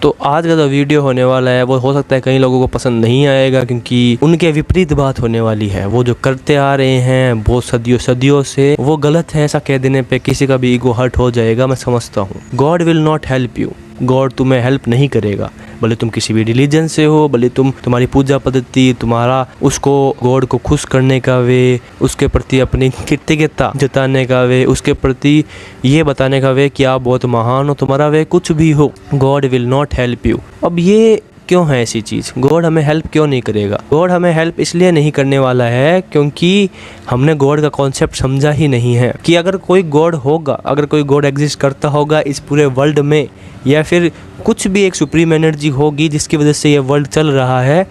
तो आज का जो वीडियो होने वाला है वो हो सकता है कई लोगों को पसंद नहीं आएगा, क्योंकि उनके विपरीत बात होने वाली है। वो जो करते आ रहे हैं बहुत सदियों से, वो गलत है। ऐसा कह देने पे किसी का भी ईगो हर्ट हो जाएगा, मैं समझता हूँ। God will not help you, God तुम्हें हेल्प नहीं करेगा। भले तुम किसी भी रिलीजन से हो, भले तुम्हारी पूजा पद्धति, तुम्हारा उसको गॉड को खुश करने का वे, उसके प्रति अपनी कृतज्ञता जताने का वे, उसके प्रति ये बताने का वे कि आप बहुत महान हो, तुम्हारा वे कुछ भी हो, God will not help you. अब ये क्यों है ऐसी चीज़? गॉड हमें हेल्प क्यों नहीं करेगा? गॉड हमें हेल्प इसलिए नहीं करने वाला है क्योंकि हमने गॉड का कॉन्सेप्ट समझा ही नहीं है कि अगर कोई गॉड होगा, अगर कोई गॉड एग्जिस्ट करता होगा इस पूरे वर्ल्ड में, या फिर कुछ भी एक सुप्रीम एनर्जी होगी जिसकी वजह से ये वर्ल्ड चल रहा है,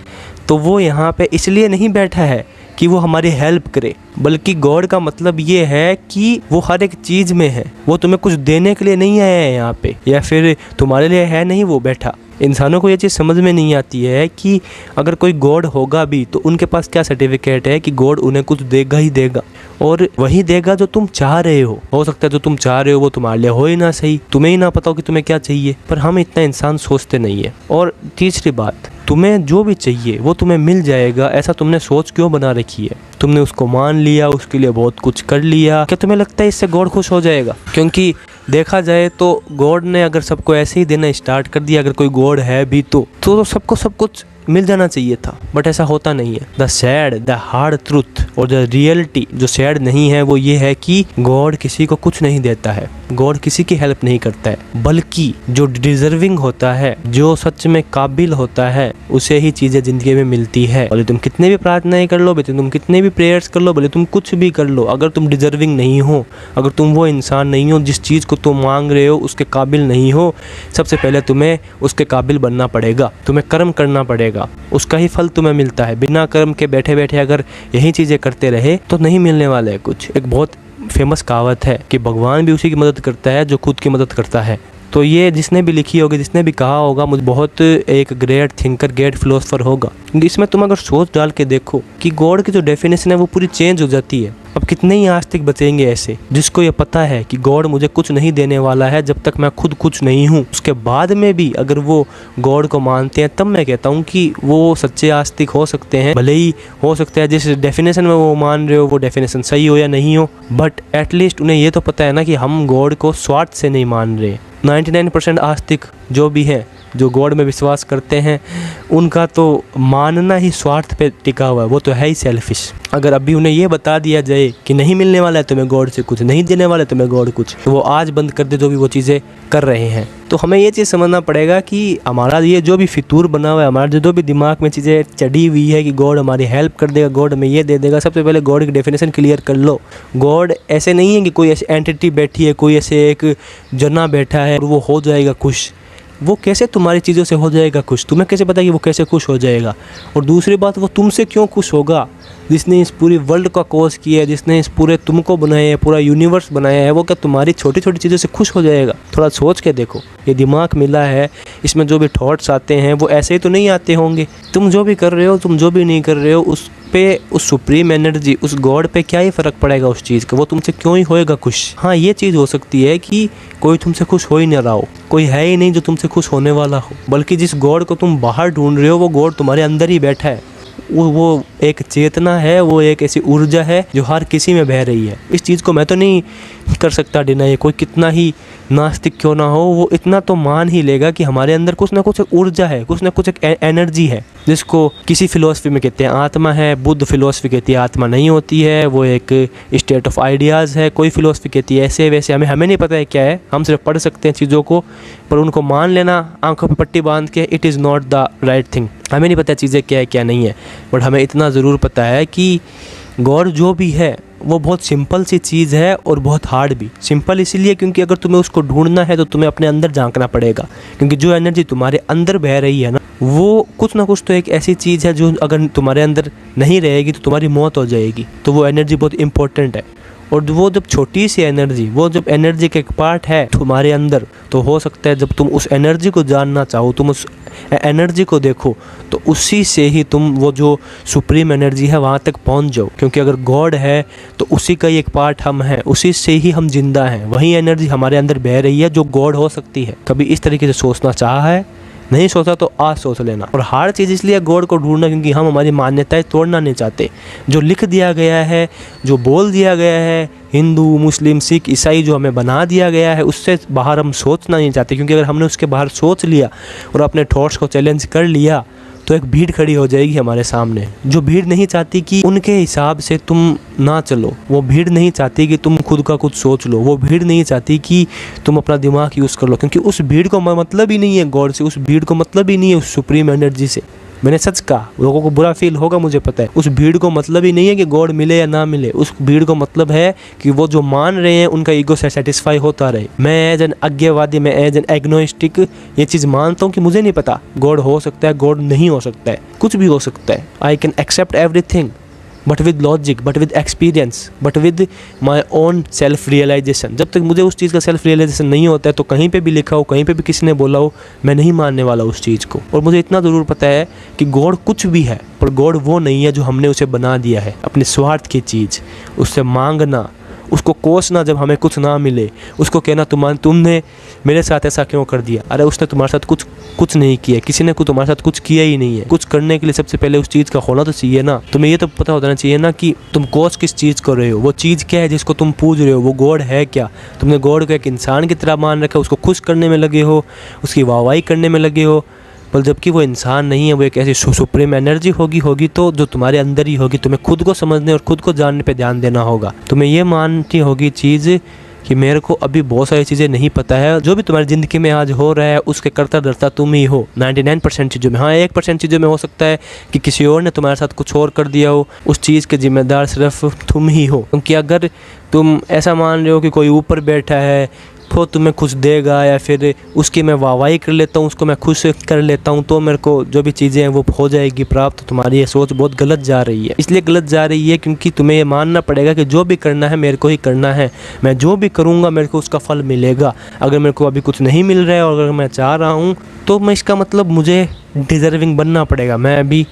तो वो यहाँ पे इसलिए नहीं बैठा है कि वो हमारी हेल्प करे, बल्कि गॉड का मतलब ये है कि वो हर एक चीज़ में है। वो तुम्हें कुछ देने के लिए नहीं आया है यहाँ पे, या फिर तुम्हारे लिए है नहीं वो बैठा। इंसानों को ये चीज़ समझ में नहीं आती है कि अगर कोई गॉड होगा भी तो उनके पास क्या सर्टिफिकेट है कि गॉड उन्हें कुछ देगा ही देगा, और वही देगा जो तुम चाह रहे हो सकता है जो तुम चाह रहे हो वो तुम्हारे लिए हो ही ना सही, तुम्हें ही ना पता हो कि तुम्हें क्या चाहिए। पर हम इतना इंसान सोचते नहीं है। और तीसरी बात, तुम्हें जो भी चाहिए वो तुम्हें मिल जाएगा, ऐसा तुमने सोच क्यों बना रखी है? तुमने उसको मान लिया, उसके लिए बहुत कुछ कर लिया, क्या तुम्हें लगता है इससे गॉड खुश हो जाएगा? क्योंकि देखा जाए तो गॉड ने अगर सबको ऐसे ही देना स्टार्ट कर दिया, अगर कोई गॉड है भी तो सबको सब कुछ मिल जाना चाहिए था, बट ऐसा होता नहीं है। The sad, the hard truth और द रियलिटी जो सैड नहीं है वो ये है कि गॉड किसी को कुछ नहीं देता है, गॉड किसी की हेल्प नहीं करता है, बल्कि जो डिजर्विंग होता है, जो सच में काबिल होता है, उसे ही चीजें जिंदगी में मिलती है। भले तुम कितने भी प्रार्थनाएं कर लो, भले तुम कितने भी प्रेयर्स कर लो, भले तुम कुछ भी कर लो, अगर तुम डिजर्विंग नहीं हो, अगर तुम वो इंसान नहीं हो जिस चीज़ को तुम मांग रहे हो उसके काबिल नहीं हो, सबसे पहले तुम्हें उसके काबिल बनना पड़ेगा, तुम्हें कर्म करना पड़ेगा, उसका ही फल तुम्हें मिलता है। बिना कर्म के बैठे बैठे अगर यही चीज़ें करते रहे तो नहीं मिलने वाला है कुछ। एक बहुत फेमस कहावत है कि भगवान भी उसी की मदद करता है जो खुद की मदद करता है। तो ये जिसने भी लिखी होगी, जिसने भी कहा होगा, मुझे बहुत एक ग्रेट थिंकर, ग्रेट फिलोसफर होगा। इसमें तुम अगर सोच डाल के देखो कि गॉड की जो डेफिनेशन है वो पूरी चेंज हो जाती है। अब कितने ही आस्तिक बचेंगे ऐसे जिसको ये पता है कि गॉड मुझे कुछ नहीं देने वाला है जब तक मैं खुद कुछ नहीं हूँ। उसके बाद में भी अगर वो गॉड को मानते हैं, तब मैं कहता हूँ कि वो सच्चे आस्तिक हो सकते हैं। भले ही हो सकता है जिस डेफिनेशन में वो मान रहे हो वो डेफिनेशन सही हो या नहीं हो, बट एटलीस्ट उन्हें ये तो पता है ना कि हम गॉड को स्वार्थ से नहीं मान रहे। 99% आस्तिक जो भी हैं, जो गॉड में विश्वास करते हैं, उनका तो मानना ही स्वार्थ पे टिका हुआ है, वो तो है ही सेल्फिश। अगर अभी उन्हें ये बता दिया जाए कि नहीं मिलने वाला है तुम्हें गॉड से कुछ, नहीं देने वाला है तुम्हें गॉड कुछ, तो वो आज बंद कर दे जो भी वो चीज़ें कर रहे हैं। तो हमें ये चीज़ समझना पड़ेगा कि हमारा ये जो भी फितूर बना हुआ है, हमारे जो भी दिमाग में चीज़ें चढ़ी हुई है कि गॉड हमारी हेल्प कर देगा, गॉड हमें ये दे देगा, सबसे पहले गॉड की डेफिनेशन क्लियर कर लो। गॉड ऐसे नहीं है कि कोई ऐसी एंटिटी बैठी है, कोई ऐसे एक जना बैठा है और वो हो जाएगा खुश। वो कैसे तुम्हारी चीज़ों से हो जाएगा खुश? तुम्हें कैसे पता कि वो कैसे खुश हो जाएगा? और दूसरी बात, वो तुमसे क्यों खुश होगा? जिसने इस पूरी वर्ल्ड का कॉज किया है, जिसने इस पूरे तुमको बनाया है, पूरा यूनिवर्स बनाया है, वो क्या तुम्हारी छोटी छोटी चीज़ों से खुश हो जाएगा? थोड़ा सोच के देखो। ये दिमाग मिला है, इसमें जो भी थॉट्स आते हैं वो ऐसे ही तो नहीं आते होंगे। तुम जो भी कर रहे हो, तुम जो भी नहीं कर रहे हो, उस पे, उस सुप्रीम एनर्जी, उस गॉड पे क्या ही फ़र्क पड़ेगा उस चीज़ का? वो तुमसे क्यों ही होएगा खुश? हाँ, ये चीज़ हो सकती है कि कोई तुमसे खुश हो ही नहीं रहा हो, कोई है ही नहीं जो तुमसे खुश होने वाला हो, बल्कि जिस गॉड को तुम बाहर ढूंढ रहे हो वो गॉड तुम्हारे अंदर ही बैठा है। वो एक चेतना है, वो एक ऐसी ऊर्जा है जो हर किसी में बह रही है। इस चीज़ को मैं तो नहीं कर सकता डिनाई, कोई कितना ही नास्तिक क्यों ना हो, वो इतना तो मान ही लेगा कि हमारे अंदर कुछ ना कुछ एक ऊर्जा है, कुछ ना कुछ एक एनर्जी है, जिसको किसी फिलोसफी में कहते हैं आत्मा है, बुद्ध फिलोसफी कहती है आत्मा नहीं होती है, वो एक स्टेट ऑफ आइडियाज़ है, कोई फिलोसफी कहती है ऐसे वैसे। हमें नहीं पता है क्या है, हम सिर्फ पढ़ सकते हैं चीज़ों को, पर उनको मान लेना आंखों पर पट्टी बांध के, it is not the right thing. हमें नहीं पता चीज़ें क्या है क्या नहीं है, बट हमें इतना ज़रूर पता है कि गॉड जो भी है वो बहुत सिंपल सी चीज़ है और बहुत हार्ड भी। सिंपल इसीलिए क्योंकि अगर तुम्हें उसको ढूंढना है तो तुम्हें अपने अंदर झांकना पड़ेगा, क्योंकि जो एनर्जी तुम्हारे अंदर बह रही है ना, वो कुछ ना कुछ तो एक ऐसी चीज़ है जो अगर तुम्हारे अंदर नहीं रहेगी तो तुम्हारी मौत हो जाएगी। तो वो एनर्जी बहुत इंपॉर्टेंट है। और वो जब छोटी सी एनर्जी, वो जब एनर्जी का एक पार्ट है तुम्हारे अंदर, तो हो सकता है जब तुम उस एनर्जी को जानना चाहो, तुम उस एनर्जी को देखो, तो उसी से ही तुम वो जो सुप्रीम एनर्जी है वहाँ तक पहुँच जाओ। क्योंकि अगर गॉड है तो उसी का ही एक पार्ट हम हैं, उसी से ही हम जिंदा हैं, वही एनर्जी हमारे अंदर बह रही है जो गॉड हो सकती है। कभी इस तरीके से सोचना चाहा है? नहीं सोचा तो आज सोच लेना। और हर चीज़ इसलिए गॉड को ढूंढना क्योंकि हम हमारी मान्यताएं तोड़ना नहीं चाहते। जो लिख दिया गया है, जो बोल दिया गया है, हिंदू, मुस्लिम, सिख, ईसाई जो हमें बना दिया गया है, उससे बाहर हम सोचना नहीं चाहते। क्योंकि अगर हमने उसके बाहर सोच लिया और अपने थॉट्स को चैलेंज कर लिया तो एक भीड़ खड़ी हो जाएगी हमारे सामने। जो भीड़ नहीं चाहती कि उनके हिसाब से तुम ना चलो, वो भीड़ नहीं चाहती कि तुम खुद का कुछ सोच लो, वो भीड़ नहीं चाहती कि तुम अपना दिमाग यूज़ कर लो। क्योंकि उस भीड़ को मतलब ही नहीं है गॉड से, उस भीड़ को मतलब ही नहीं है उस सुप्रीम एनर्जी से। मैंने सच कहा, लोगों को बुरा फील होगा मुझे पता है। उस भीड़ को मतलब ही नहीं है कि गॉड मिले या ना मिले। उस भीड़ को मतलब है कि वो जो मान रहे हैं उनका ईगो से सेटिस्फाई होता रहे। मैं एज एन अज्ञेयवादी, मैं एज एन एग्नोस्टिक ये चीज़ मानता हूँ कि मुझे नहीं पता गॉड हो सकता है, गॉड नहीं हो सकता है, कुछ भी हो सकता है। I can accept everything but with logic, but with experience, but with my own self realization. जब तक मुझे उस चीज़ का सेल्फ रियलाइजेशन नहीं होता है तो कहीं पे भी लिखा हो, कहीं पे भी किसी ने बोला हो, मैं नहीं मानने वाला उस चीज़ को। और मुझे इतना ज़रूर पता है कि गॉड कुछ भी है, पर गॉड वो नहीं है जो हमने उसे बना दिया है अपने स्वार्थ की चीज़। उससे मांगना, उसको कोसना जब हमें कुछ ना मिले, उसको कहना तुमने मेरे साथ ऐसा क्यों कर दिया। अरे उसने तुम्हारे साथ कुछ नहीं किया, किसी ने तुम्हारे साथ कुछ किया ही नहीं है। कुछ करने के लिए सबसे पहले उस चीज़ का होना तो चाहिए ना। तुम्हें ये तो पता होना चाहिए ना कि तुम कोस किस चीज़ कर रहे हो, वो चीज़ क्या है जिसको तुम पूज रहे हो, वो गॉड है क्या। तुमने गॉड को एक इंसान की तरह मान रखा, उसको खुश करने में लगे हो, उसकी वाहवाही करने में लगे हो, पर जबकि वो इंसान नहीं है, वो एक ऐसी सुप्रीम एनर्जी होगी तो जो तुम्हारे अंदर ही होगी। तुम्हें खुद को समझने और खुद को जानने पे ध्यान देना होगा। तुम्हें ये माननी होगी चीज़ कि मेरे को अभी बहुत सारी चीज़ें नहीं पता है। जो भी तुम्हारी ज़िंदगी में आज हो रहा है उसके करता धरता तुम ही हो 99% चीज़ों में। हाँ, 1% चीज़ों में हो सकता है कि किसी और ने तुम्हारे साथ कुछ और कर दिया हो, उस चीज़ के जिम्मेदार सिर्फ तुम ही हो। क्योंकि अगर तुम ऐसा मान रहे हो कि कोई ऊपर बैठा है वो तुम्हें खुश देगा, या फिर उसकी मैं वाहवाही कर लेता हूँ, उसको मैं खुश कर लेता हूँ तो मेरे को जो भी चीज़ें हैं वो हो जाएगी प्राप्त, तो तुम्हारी ये सोच बहुत गलत जा रही है। इसलिए गलत जा रही है क्योंकि तुम्हें ये मानना पड़ेगा कि जो भी करना है मेरे को ही करना है। मैं जो भी करूँगा मेरे को उसका फल मिलेगा। अगर मेरे को अभी कुछ नहीं मिल रहा है और अगर मैं चाह रहा हूँ तो मैं इसका मतलब मुझे डिज़र्विंग बनना पड़ेगा। मैं अभी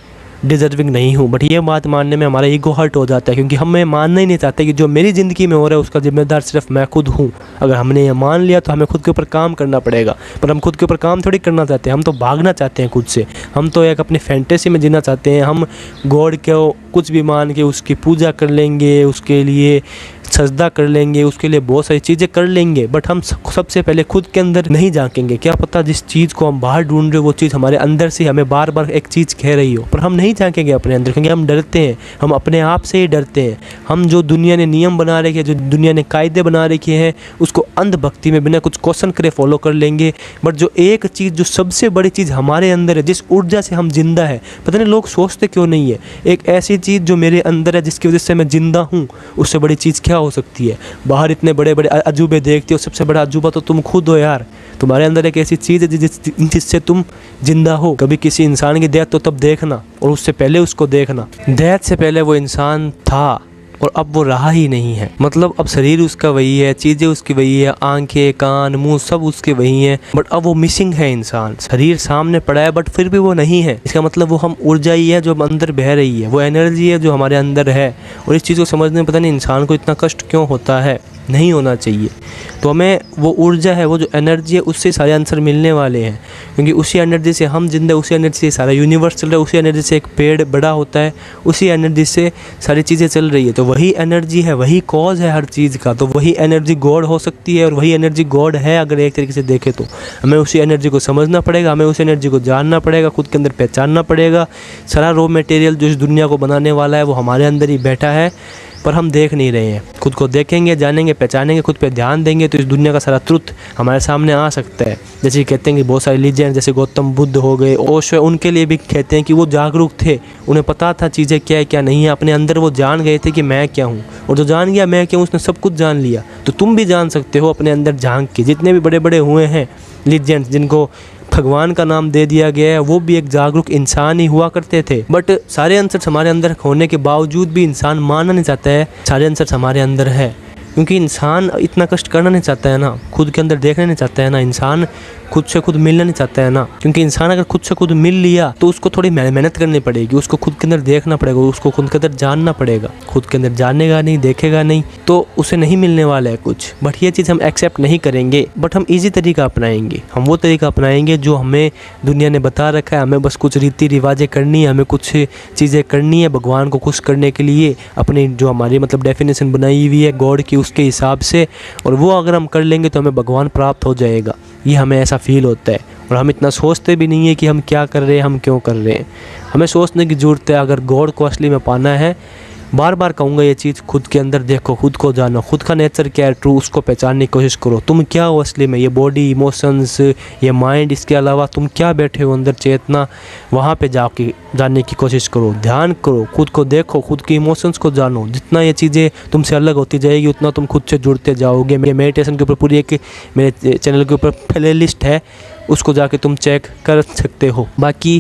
डिज़र्विंग नहीं हूँ। बट ये बात मानने में हमारा ईगो हर्ट हो जाता है क्योंकि हमें मानना ही नहीं चाहते कि जो मेरी ज़िंदगी में हो रहा है उसका जिम्मेदार सिर्फ मैं खुद हूँ। अगर हमने ये मान लिया तो हमें खुद के ऊपर काम करना पड़ेगा। पर हम खुद के ऊपर काम थोड़ी करना चाहते हैं, हम तो भागना चाहते हैं खुद से। हम तो एक अपनी फैंटेसी में जीना चाहते हैं। हम गॉड को कुछ भी मान के उसकी पूजा कर लेंगे, उसके लिए सजदा कर लेंगे, उसके लिए बहुत सारी चीज़ें कर लेंगे, बट हम सबसे पहले खुद के अंदर नहीं झांकेंगे। क्या पता जिस चीज़ को हम बाहर ढूंढ रहे हो वो चीज़ हमारे अंदर से हमें बार बार एक चीज़ कह रही हो, पर हम नहीं झांकेंगे अपने अंदर क्योंकि हम डरते हैं। हम अपने आप से ही डरते हैं। हम जो दुनिया ने नियम बना रखे हैं, जो दुनिया ने कायदे बना रखे हैं, उसको अंधभक्ति में बिना कुछ क्वेश्चन करे फॉलो कर लेंगे। बट जो एक चीज़, जो सबसे बड़ी चीज़ हमारे अंदर है, जिस ऊर्जा से हम जिंदा है, पता नहीं लोग सोचते क्यों नहीं है, एक ऐसी चीज़ जो मेरे अंदर है जिसकी वजह से मैं जिंदा हूँ, उससे बड़ी चीज़ क्या हो सकती है। बाहर इतने बड़े बड़े अजूबे देखते हो, सबसे बड़ा अजूबा तो तुम खुद हो यार। तुम्हारे अंदर एक ऐसी चीज़ है जिससे तुम जिंदा हो। कभी किसी इंसान की डेथ तो तब देखना और उससे पहले उसको देखना। डेथ से पहले वो इंसान था और अब वो रहा ही नहीं है। मतलब अब शरीर उसका वही है, चीज़ें उसकी वही है, आंखें, कान, मुंह सब उसके वही हैं, बट अब वो मिसिंग है। इंसान शरीर सामने पड़ा है बट फिर भी वो नहीं है। इसका मतलब वो हम ऊर्जा ही है जो अंदर बह रही है, वो एनर्जी है जो हमारे अंदर है। और इस चीज़ को समझने में पता नहीं इंसान को इतना कष्ट क्यों होता है, नहीं होना चाहिए। तो हमें वो ऊर्जा है, वो जो एनर्जी है, उससे सारे आंसर मिलने वाले हैं क्योंकि उसी एनर्जी से हम जिंदा, उसी एनर्जी से सारा यूनिवर्स चल रहा है, उसी एनर्जी से एक पेड़ बड़ा होता है, उसी एनर्जी से सारी चीज़ें चल रही है। तो वही एनर्जी है, वही कॉज है हर चीज़ का। तो वही एनर्जी गॉड हो सकती है और वही एनर्जी गॉड है अगर एक तरीके से देखें तो। हमें उसी एनर्जी को समझना पड़ेगा, हमें उस एनर्जी को जानना पड़ेगा, खुद के अंदर पहचानना पड़ेगा। सारा रॉ मटेरियल जो इस दुनिया को बनाने वाला है वो हमारे अंदर ही बैठा है, पर हम देख नहीं रहे हैं। खुद को देखेंगे, जानेंगे, पहचानेंगे, खुद पे ध्यान देंगे तो इस दुनिया का सारा ट्रुथ हमारे सामने आ सकता है। जैसे कहते हैं कि बहुत सारे लीजेंड जैसे गौतम बुद्ध हो गए, ओशो, उनके लिए भी कहते हैं कि वो जागरूक थे, उन्हें पता था चीज़ें क्या है क्या नहीं है। अपने अंदर वो जान गए थे कि मैं क्या हूँ, और जो जान गया मैं क्या हूँ उसने सब कुछ जान लिया। तो तुम भी जान सकते हो अपने अंदर झांक के। जितने भी बड़े बड़े हुए हैं लीजेंड्स जिनको भगवान का नाम दे दिया गया है, वो भी एक जागरूक इंसान ही हुआ करते थे। बट सारे आंसर्स हमारे अंदर होने के बावजूद भी इंसान मानना नहीं चाहता है सारे आंसर्स हमारे अंदर है, क्योंकि इंसान इतना कष्ट करना नहीं चाहता है ना, खुद के अंदर देखना नहीं चाहता है ना। इंसान खुद से खुद मिलना नहीं चाहता है ना, क्योंकि इंसान अगर खुद से खुद मिल लिया तो उसको थोड़ी मेहनत करनी पड़ेगी, उसको खुद के अंदर देखना पड़ेगा, उसको खुद के अंदर जानना पड़ेगा। खुद के अंदर जानेगा नहीं, देखेगा नहीं तो उसे नहीं मिलने वाला है कुछ। बट ये चीज़ हम एक्सेप्ट नहीं करेंगे, बट हम ईजी तरीका अपनाएंगे। हम वो तरीका अपनाएंगे जो हमें दुनिया ने बता रखा है। हमें बस कुछ रीति रिवाजें करनी है, हमें कुछ चीज़ें करनी है भगवान को खुश करने के लिए, अपनी जो हमारी मतलब डेफिनेशन बनाई हुई है गॉड की उसके हिसाब से, और वो अगर हम कर लेंगे तो हमें भगवान प्राप्त हो जाएगा। ये हमें ऐसा फील होता है, और हम इतना सोचते भी नहीं है कि हम क्या कर रहे हैं, हम क्यों कर रहे हैं। हमें सोचने की ज़रूरत है। अगर गॉड को असली में पाना है, बार बार कहूँगा ये चीज़, खुद के अंदर देखो, खुद को जानो, खुद का नेचर क्या है ट्रू, उसको पहचानने की कोशिश करो। तुम क्या हो असली में, ये बॉडी, इमोशंस, ये माइंड, इसके अलावा तुम क्या बैठे हो अंदर चेतना, वहाँ पे जाके जानने की कोशिश करो। ध्यान करो, खुद को देखो, खुद के इमोशंस को जानो। जितना ये चीज़ें तुमसे अलग होती जाएगी उतना तुम खुद से जुड़ते जाओगे। मेरे मेडिटेशन के ऊपर पूरी एक मेरे चैनल के ऊपर प्ले लिस्ट है, उसको जाके तुम चेक कर सकते हो। बाकी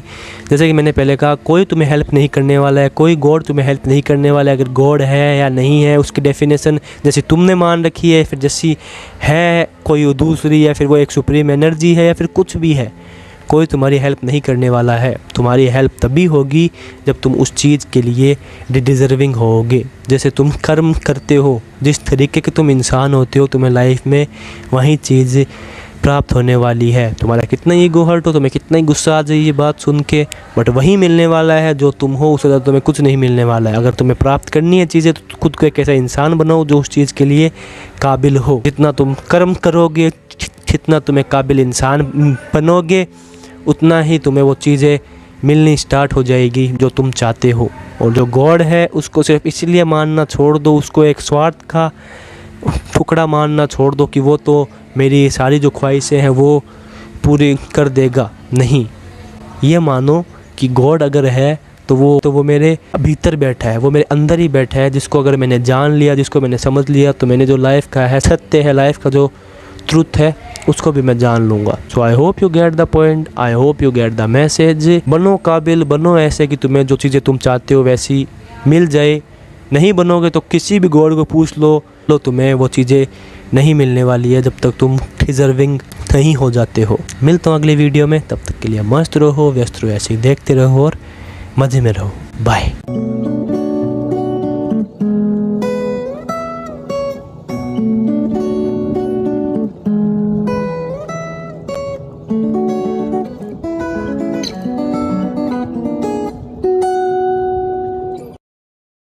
जैसे कि मैंने पहले कहा, कोई तुम्हें हेल्प नहीं करने वाला है, कोई गॉड तुम्हें हेल्प नहीं करने वाला है। अगर गॉड है या नहीं है उसकी डेफिनेशन जैसे तुमने मान रखी है, फिर जैसी है कोई दूसरी, या फिर वो एक सुप्रीम एनर्जी है, या फिर कुछ भी है, कोई तुम्हारी हेल्प नहीं करने वाला है। तुम्हारी हेल्प तभी होगी जब तुम उस चीज़ के लिए डिज़र्विंग होगे। जैसे तुम कर्म करते हो, जिस तरीके के तुम इंसान होते हो, तुम्हें लाइफ में वही चीज़ प्राप्त होने वाली है। तुम्हारा कितना ईगो हर्ट हो, तुम्हें कितना ही गुस्सा आ जाए ये बात सुन के, बट वही मिलने वाला है जो तुम हो, उससे ज़्यादा तुम्हें कुछ नहीं मिलने वाला है। अगर तुम्हें प्राप्त करनी है चीज़ें तो खुद को एक ऐसा इंसान बनाओ जो उस चीज़ के लिए काबिल हो। जितना तुम कर्म करोगे, जितना तुम्हें काबिल इंसान बनोगे, उतना ही तुम्हें वो चीज़ें मिलनी स्टार्ट हो जाएगी जो तुम चाहते हो। और जो गॉड है उसको सिर्फ इसलिए मानना छोड़ दो, उसको एक स्वार्थ का टुकड़ा मानना छोड़ दो कि वो तो मेरी सारी जो ख्वाहिशें हैं वो पूरी कर देगा। नहीं, ये मानो कि गॉड अगर है तो वो मेरे भीतर बैठा है, वो मेरे अंदर ही बैठा है, जिसको अगर मैंने जान लिया, जिसको मैंने समझ लिया, तो मैंने जो लाइफ का है सत्य है, लाइफ का जो ट्रुथ है, उसको भी मैं जान लूँगा। So I hope you get the point, I hope you get the message. बनो काबिल, बनो ऐसे कि तुम्हें जो चीज़ें तुम चाहते हो वैसी मिल जाए। नहीं बनोगे तो किसी भी गॉड को पूछ लो, तुम्हें वो चीज़ें नहीं मिलने वाली है जब तक तुम डिज़र्विंग नहीं हो जाते हो। मिलता हूँ अगले वीडियो में, तब तक के लिए मस्त रहो, व्यस्त रहो, ऐसे ही देखते रहो और मज़े में रहो। बाय।